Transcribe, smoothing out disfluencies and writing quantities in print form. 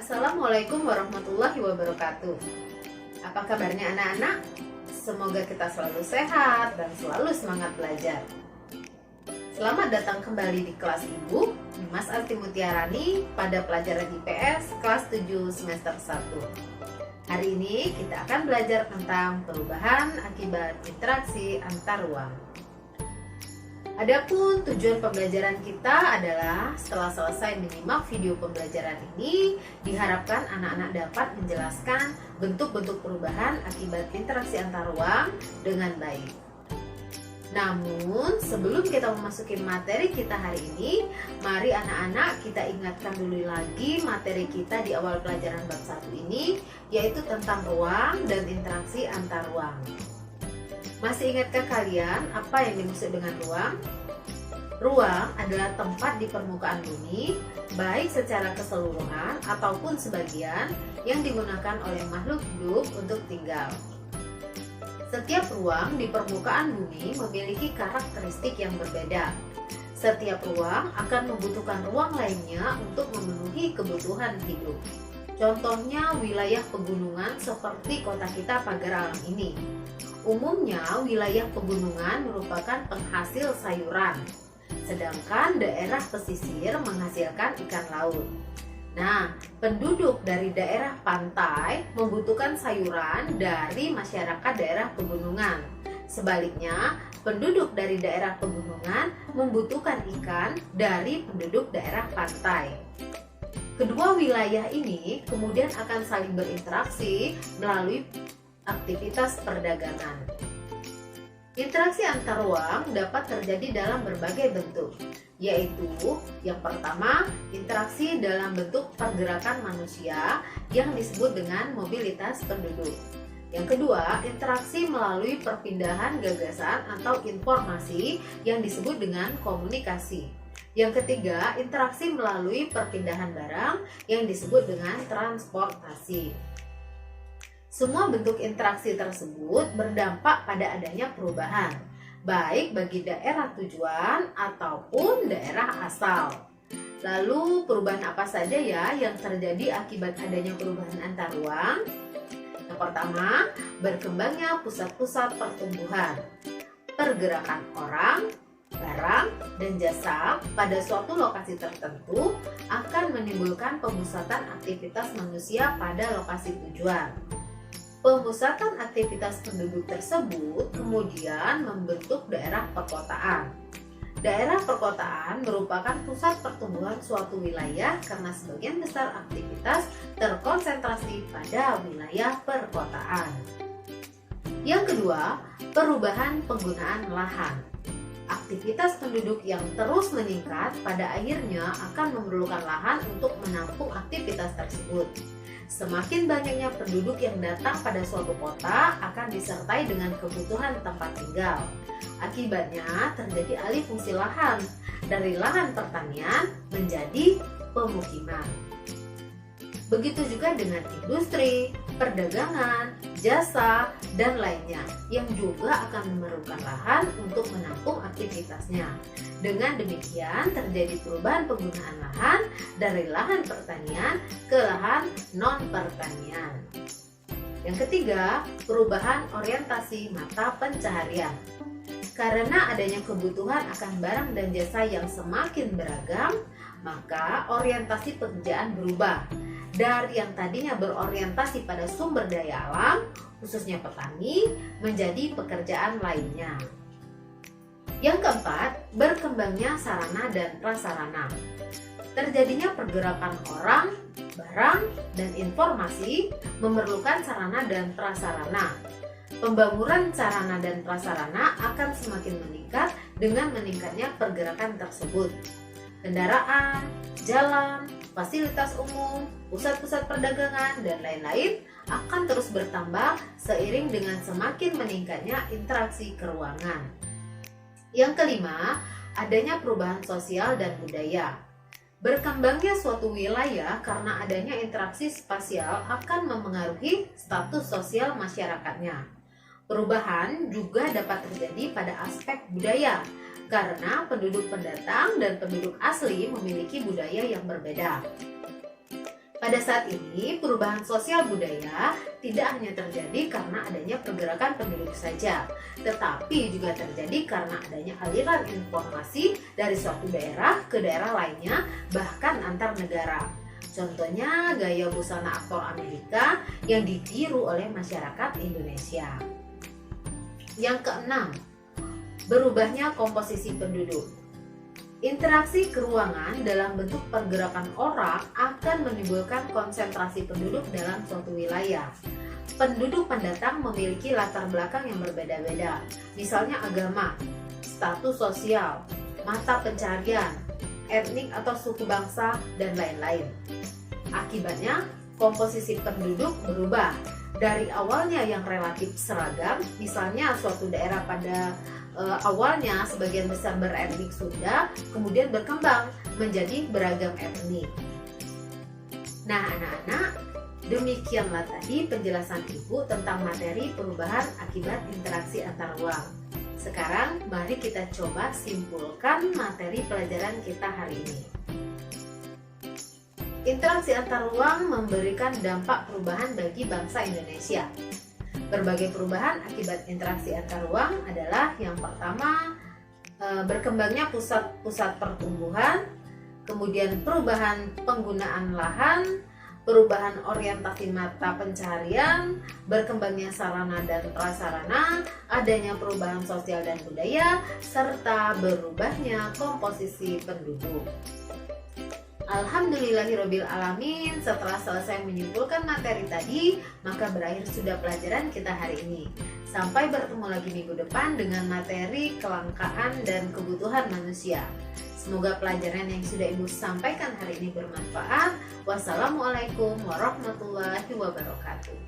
Assalamualaikum warahmatullahi wabarakatuh. Apa kabarnya anak-anak? Semoga kita selalu sehat dan selalu semangat belajar. Selamat datang kembali di kelas Ibu, Mas Arti Mutiarani pada pelajaran IPS kelas 7 semester 1. Hari ini kita akan belajar tentang perubahan akibat interaksi antar ruang. Adapun tujuan pembelajaran kita adalah setelah selesai menyimak video pembelajaran ini, diharapkan anak-anak dapat menjelaskan bentuk-bentuk perubahan akibat interaksi antar ruang dengan baik. Namun, sebelum kita memasuki materi kita hari ini, mari anak-anak kita ingatkan dulu lagi materi kita di awal pelajaran bab 1 ini, yaitu tentang ruang dan interaksi antar ruang. Masih ingatkah kalian apa yang dimaksud dengan ruang? Ruang adalah tempat di permukaan bumi, baik secara keseluruhan ataupun sebagian, yang digunakan oleh makhluk hidup untuk tinggal. Setiap ruang di permukaan bumi memiliki karakteristik yang berbeda. Setiap ruang akan membutuhkan ruang lainnya untuk memenuhi kebutuhan hidup. Contohnya wilayah pegunungan seperti kota kita Pagar Alam ini. Umumnya wilayah pegunungan merupakan penghasil sayuran, sedangkan daerah pesisir menghasilkan ikan laut. Nah, penduduk dari daerah pantai membutuhkan sayuran dari masyarakat daerah pegunungan. Sebaliknya, penduduk dari daerah pegunungan membutuhkan ikan dari penduduk daerah pantai. Kedua wilayah ini kemudian akan saling berinteraksi melalui aktivitas perdagangan. Interaksi antar ruang dapat terjadi dalam berbagai bentuk, yaitu yang pertama, interaksi dalam bentuk pergerakan manusia yang disebut dengan mobilitas penduduk. Yang kedua, interaksi melalui perpindahan gagasan atau informasi yang disebut dengan komunikasi. Yang ketiga, interaksi melalui perpindahan barang yang disebut dengan transportasi. Semua bentuk interaksi tersebut berdampak pada adanya perubahan, baik bagi daerah tujuan ataupun daerah asal. Lalu perubahan apa saja ya yang terjadi akibat adanya perubahan antar ruang? Yang pertama, berkembangnya pusat-pusat pertumbuhan, pergerakan orang, barang, dan jasa pada suatu lokasi tertentu akan menimbulkan pemusatan aktivitas manusia pada lokasi tujuan. Pemusatan aktivitas penduduk tersebut kemudian membentuk daerah perkotaan. Daerah perkotaan merupakan pusat pertumbuhan suatu wilayah karena sebagian besar aktivitas terkonsentrasi pada wilayah perkotaan. Yang kedua, perubahan penggunaan lahan. Aktivitas penduduk yang terus meningkat pada akhirnya akan memerlukan lahan untuk menampung aktivitas tersebut. Semakin banyaknya penduduk yang datang pada suatu kota akan disertai dengan kebutuhan tempat tinggal. Akibatnya terjadi alih fungsi lahan dari lahan pertanian menjadi pemukiman. Begitu juga dengan industri, perdagangan, jasa, dan lainnya yang juga akan memerlukan lahan untuk menampung aktivitasnya. Dengan demikian terjadi perubahan penggunaan lahan dari lahan pertanian ke lahan non-pertanian. Yang ketiga, perubahan orientasi mata pencaharian. Karena adanya kebutuhan akan barang dan jasa yang semakin beragam, maka orientasi pekerjaan berubah. Dari yang tadinya berorientasi pada sumber daya alam, khususnya petani, menjadi pekerjaan lainnya. Yang keempat, berkembangnya sarana dan prasarana. Terjadinya pergerakan orang, barang, dan informasi memerlukan sarana dan prasarana. Pembangunan sarana dan prasarana akan semakin meningkat dengan meningkatnya pergerakan tersebut. Kendaraan, jalan, fasilitas umum, pusat-pusat perdagangan, dan lain-lain akan terus bertambah seiring dengan semakin meningkatnya interaksi keruangan. Yang kelima, adanya perubahan sosial dan budaya. Berkembangnya suatu wilayah karena adanya interaksi spasial akan memengaruhi status sosial masyarakatnya. Perubahan juga dapat terjadi pada aspek budaya, karena penduduk pendatang dan penduduk asli memiliki budaya yang berbeda. Pada saat ini, perubahan sosial budaya tidak hanya terjadi karena adanya pergerakan penduduk saja, tetapi juga terjadi karena adanya aliran informasi dari suatu daerah ke daerah lainnya, bahkan antar negara. Contohnya gaya busana aktor Amerika yang ditiru oleh masyarakat Indonesia. Yang keenam, berubahnya komposisi penduduk. Interaksi keruangan dalam bentuk pergerakan orang akan menimbulkan konsentrasi penduduk dalam suatu wilayah. Penduduk pendatang memiliki latar belakang yang berbeda-beda, misalnya agama, status sosial, mata pencarian, etnik atau suku bangsa, dan lain-lain. Akibatnya, komposisi penduduk berubah. Dari awalnya yang relatif seragam, misalnya suatu daerah pada awalnya sebagian besar beretnik Sunda, kemudian berkembang menjadi beragam etnik. Nah anak-anak, demikianlah tadi penjelasan Ibu tentang materi perubahan akibat interaksi antar ruang. Sekarang mari kita coba simpulkan materi pelajaran kita hari ini. Interaksi antar ruang memberikan dampak perubahan bagi bangsa Indonesia. Berbagai perubahan akibat interaksi antar ruang adalah yang pertama, berkembangnya pusat-pusat pertumbuhan, kemudian perubahan penggunaan lahan, perubahan orientasi mata pencaharian, berkembangnya sarana dan prasarana, adanya perubahan sosial dan budaya, serta berubahnya komposisi penduduk. Alhamdulillahirobbilalamin, setelah selesai menyimpulkan materi tadi, maka berakhir sudah pelajaran kita hari ini. Sampai bertemu lagi minggu depan dengan materi kelangkaan dan kebutuhan manusia. Semoga pelajaran yang sudah Ibu sampaikan hari ini bermanfaat. Wassalamualaikum warahmatullahi wabarakatuh.